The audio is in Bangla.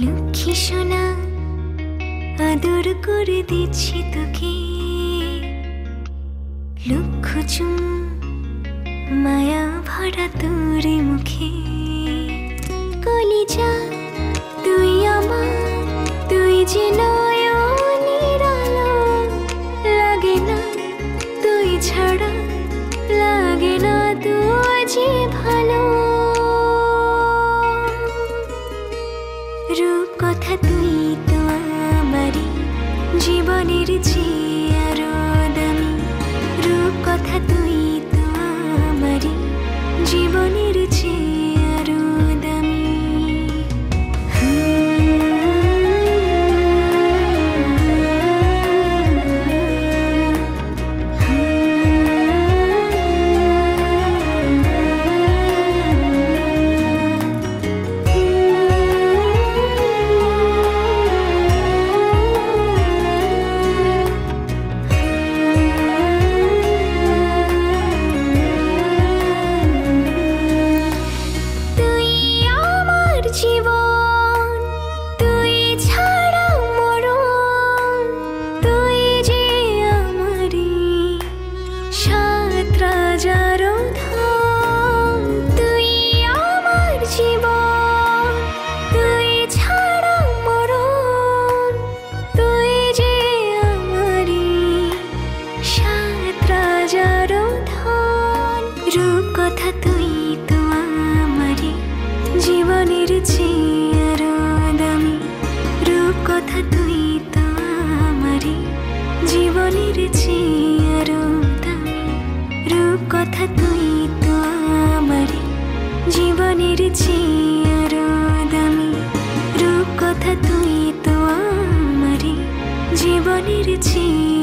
লক্ষ্মী সোনা আদর করে দিচ্ছি তোকে, লক্ষ চুম মায়া ভরা তোর মুখে। কলিজা তুই আমার, তুই যে নয়নের আলো, লাগে না তুই ছাড়া, লাগে না তুই যে ভালো। রূপ কথা তুই তো আমারই জীবনের চেয়ে আরো দামি, রূপ কথা তুই তো আমারই জীবনের চেয়ে আরো দামি। রূপ কথা তুই তো আমারই জীবনের চেয়ে আরো দামি, রূপ কথা তুই তো আমারই জীবনের চেয়ে আরো দামি, রূপ কথা তুই তো আমারই জীবনের চেয়ে আরো দামি, রূপ কথা তুই তো আমারই জীবনের চেয়ে